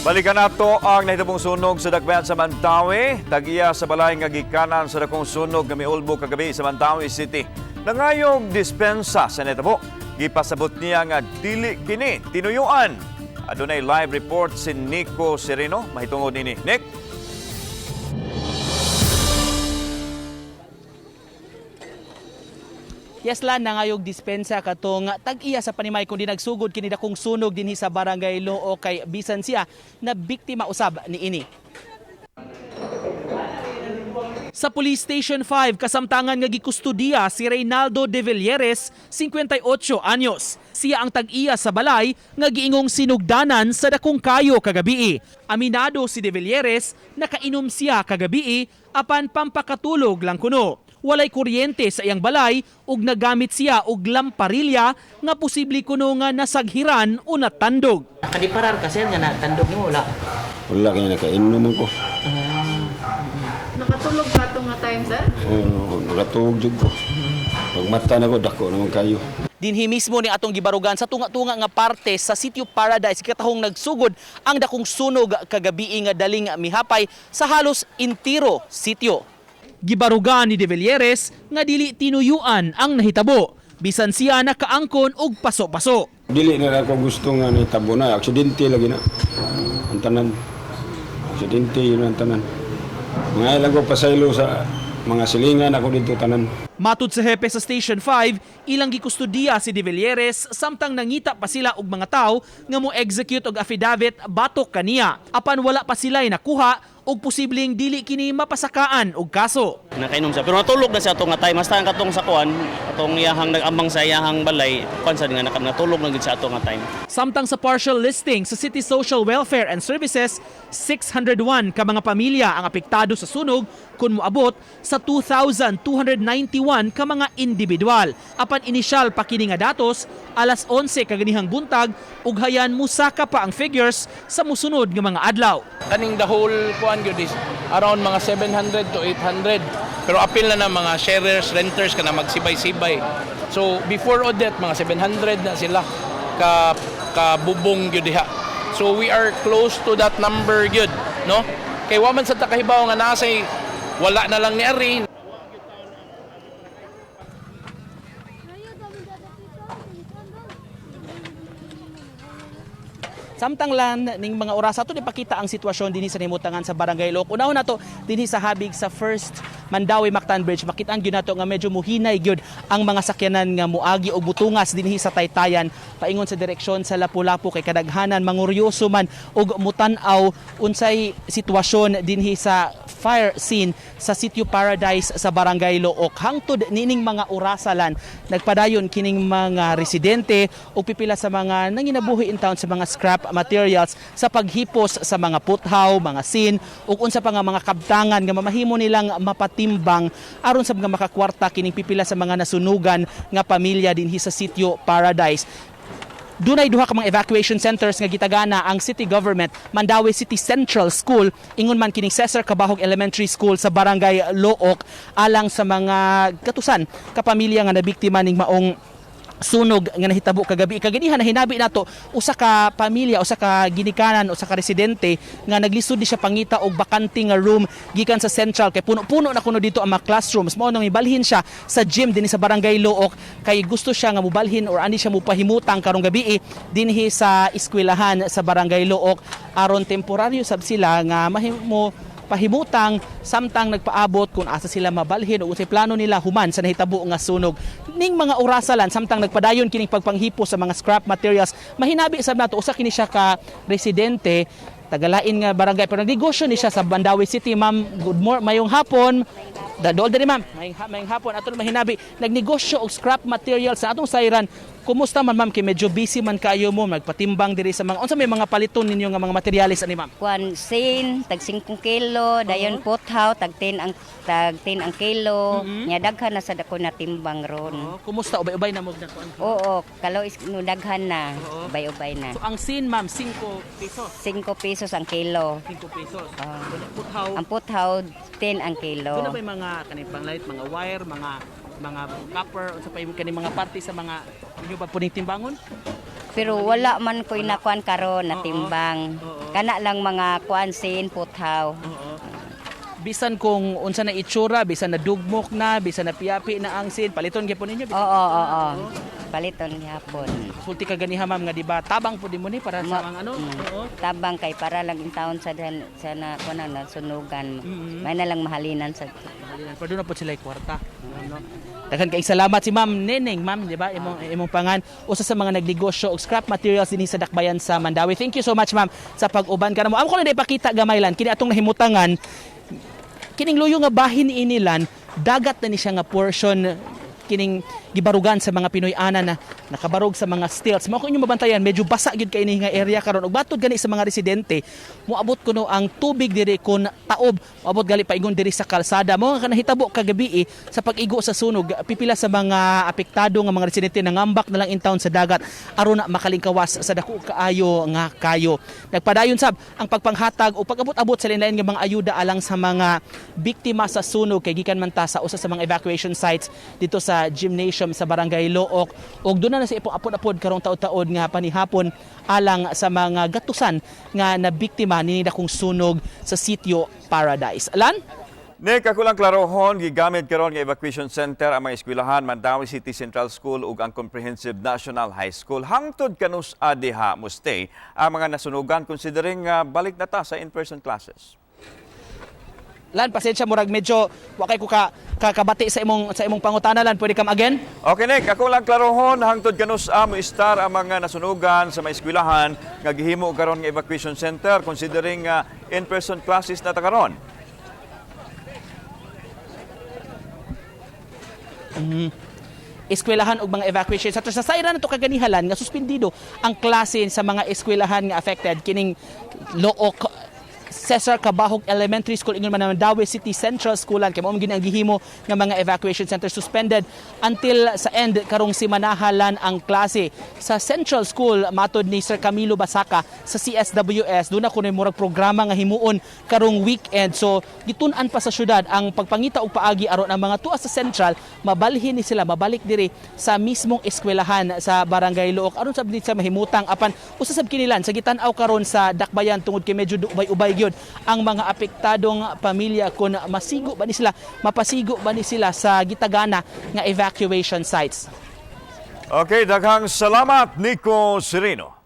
Balikan nato ang nahitabong sunog sa Dakbayan sa Mantawi. Tag-iya sa balay nga gikanan sa dakong sunog nga miulbo kagabi sa Mantawi City. Nangayong dispensa sa nahitabo. Gipasabot niya nga dili kini tinuyuan. Adunay live report si Nico Sereno. Mahitungod nini. Nick? Yaslan na ngayog dispensa katong tag-iya sa panimay kundi nagsugod kini dakong sunog dinhi sa Barangay Loo kay bisan siya na biktima usab niini. Sa Police Station 5 kasamtangan nga gikustudiya si Reynaldo de Villeres, 58 anyos. Siya ang tag-iya sa balay nga giingong sinugdanan sa dakong kayo kagabi. Aminado si de Villeres nakainom siya kagabi apan pampakatulog lang kuno. Walay kuryente sa iyang balay ug nagamit siya og lamparilya nga posible kuno nga nasaghiran o natandog. Nakadiparar ka sir nga natandog mo wala. Wala kaya nakainom ko. Nakatulog ka itong time, sir? Oo, nakatulog jud ko. Pag mata na ko, dako naman kayo. Dinhi mismo ni atong gibarugan sa tunga-tunga nga parte sa Sitio Paradise katahong nagsugod ang dakong sunog kagabi nga daling mihapay sa halos intiro sitio. Gibarugan ni de Villeres nga dili tinuyuan ang nahitabo. Bisan siya nakaangkon og paso-paso. Dili na ako gusto nga nitabo na. Aksidente lagi na. Ang tanan. Aksidente yun ang tanan. Mga ilang ko pasaylo sa mga silingan ako dito tanan. Matud sa hepe sa Station 5, ilang gikustudiya si de Villeres samtang nangita pa sila og mga tao nga mo execute og affidavit batok kaniya. Apan wala pa sila'y nakuha og posibleng dili kini mapasakaan og kaso. Nakainom siya pero natulog na siya atong nga time hasta ang katong sa kuan atong iyahang nag-ambang sa iyahang balay kuan sad nga natulog na gid sa atong nga time. Samtang Sa partial listing sa City Social Welfare and Services, 601 ka mga pamilya ang apektado sa sunog kun moabot sa 2,291 ka mga individual. Apan inisyal pa kini nga datos, alas 11 kaganihang buntag ug hayan musaka pa ang figures sa musunod nga mga adlaw. Kaning the whole kuan gyud is around mga 700 to 800. Pero apil na ng mga sharers, renters ka na magsibay-sibay. So before all that, mga 700 na sila kabubong gyud diha. So we are close to that number gyud, no? Kay wa man sa takahibaw nga nasay wala na lang ni ari. Samtang lan ning mga oras ato ipakita ang sitwasyon dinhi sa himutangan sa Barangay Loo. Unahon nato dinhi sa habig sa First Mandawi Mactan Bridge, makita-an gyud nato nga medyo muhinay gyud ang mga sakyanan nga muagi og butungas dinhi sa Taytayan paingon sa direksyon sa Lapu-Lapu kay kadaghanan manguryoso man og mutan-aw unsay sitwasyon dinhi sa fire scene sa Sitio Paradise sa Barangay Loo. Hangtod nining mga orasalan nagpadayon kining mga residente o pipila sa mga nanginabuhi in town sa mga scrap materials sa paghipos sa mga puthaw, mga sin ug unsa pa nga mga kabtangan nga mamahimo nilang mapatimbang aron sa mga makakwarta kining pipila sa mga nasunugan nga pamilya dinhi sa Sitio Paradise. Dunay duha ka mga evacuation centers nga gitagana ang city government, Mandawi City Central School, ingon man kining Cesar Cabahog Elementary School sa Barangay Look alang sa mga katusan kapamilya nga nabiktima ning maong sunog nga nahitabo kagabi. Kaganihan na hinabi nato usa ka pamilya, usa ka ginikanan, usa ka residente nga naglisod di siya pangita og bakante nga room gikan sa Central kay puno-puno na kuno dito ang mga classrooms. Mao nang ibalhin siya sa gym dinhi sa Barangay Look kay gusto siya nga mobalhin or ani siya mopahimutang karong gabi dinhi sa eskwelahan sa Barangay Look aron temporaryo sab sila nga mahimo pahimutang samtang nagpaabot kung asa sila mabalhin o unsay plano nila human sa nahitabo nga sunog. Ning mga orasalan samtang nagpadayon kining pagpanghipo sa mga scrap materials, mahinabi sab nato usa kini siya ka residente tagalain nga barangay pero nagnegosyo ni siya sa Mandawi City. Ma'am, good morning, mayong hapon. Dadol diri ma'am. Mayong hapon aton mahinabi nagnegosyo og scrap materials sa atong sayran. Kumusta man ma'am kay medyo busy man kayo mo magpatimbang diri sa mga unsa may mga paliton ninyo nga mga materials ani ma'am? Kuan sin tag 5 kilo, dayon puthaw tag 10 ang kilo. Nya daghan na sa dako na timbang ron. Kumusta ubay-ubay na mo na kuan? Oo, kalo is no daghan na, ubay-ubay na. So ang sin ma'am 5 pesos. 5 pesos ang kilo. 5 pesos. Puthaw. Ang puthaw 10 ang kilo. Kuna ba mga kaning panglight, mga wire, mga copper unsa pa kani mga parte sa mga inyo ba puning timbangon? Pero wala man ko inakuan karon na timbang. Oo. Kana lang mga kuansin puthaw. Bisan kung unsa na itsura, bisan na dugmok na, bisan na piyapi na ang sin, paliton gyapon ninyo. Oo. Paliton gihapon. Sulti ka ganiha ma'am nga di ba tabang pud mo ni para sa mga ano. Oo. Tabang kay para lang in taon sa na kuno na sunugan. May na lang mahalinan sa Pero doon na po sila kwarta. No? Daghan kay salamat si Ma'am Neneng, ma'am, di ba? Imong pangan usa sa mga nagnegosyo og scrap materials dinhi sa Dakbayan sa Mandawi. Thank you so much, ma'am, sa pag-uban ka namo. Amo ko na ipakita gamaylan kini atong nahimutangan. Kining luyo nga bahin inilan, dagat na ni siya nga portion kining gibarugan sa mga Pinoy ana na nakabarog sa mga stilts. Mao ko inyo mabantayan, medyo basa gyud kay ini nga area karon ug batud gani sa mga residente. Moabot kuno ang tubig diri kun taob, moabot gali paingon diri sa kalsada. Mo nga nahitabo kagabi sa pag-igo sa sunog, pipila sa mga apektado nga mga residente nangambak na lang in town sa dagat aron na makalingkawas sa dako kaayo nga kayo. Nagpadayon sab ang pagpanghatag o pag-abot-abot sa lain-lain nga mga ayuda alang sa mga biktima sa sunog kay gikan man ta sa usa sa mga evacuation sites dito sa gymnasium sa Barangay Look ug doon na sa ipong apod-apod karong taud-taud nga panihapon alang sa mga gatusan nga nabiktima ni dakong sunog sa sitio Paradise. Alan? Nick, ako lang klarohon, gigamit karon nga evacuation center ang mga eskwelahan Mandawi City Central School ug ang Comprehensive National High School. Hangtod kanus adiha mo stay ang mga nasunugan considering balik na ta sa in-person classes. Lan, pasensya murag medyo wa kay ko kakabati sa imong pangutana lan, pwede kam again? Okay, Nick, ako lang klarohon, hangtod kanus mo istar ang mga nasunugan sa mga eskwelahan nga gihimo karon nga evacuation center considering in-person classes na ta karon. Eskwelahan ug mga evacuation centers sa sayra nato kaganihalan nga suspendido ang klase sa mga eskwelahan nga affected kining Look Cesar Cabahog Elementary School ingon man naman Mandawi City Central Schoolan kay mao gyud ang gihimo nga mga evacuation center suspended until sa end karong simanahalan ang klase sa Central School matod ni Sir Camilo Basaka sa CSWS doon na kuno murag programa nga himuon karong weekend so gitun-an pa sa syudad ang pagpangita og paagi aron ang mga tuwa sa Central mabalhin ni sila mabalik diri sa mismong eskwelahan sa Barangay Look aron sa sa mahimutang apan usa sab kinilan sa gitan-aw karon sa Dakbayan tungod kay medyo ubay-ubay gyud ang mga apektadong pamilya kung masigo ba ni sila, mapasigo ba ni sila sa gitagana nga evacuation sites. Okay, daghang salamat Nico Sereno.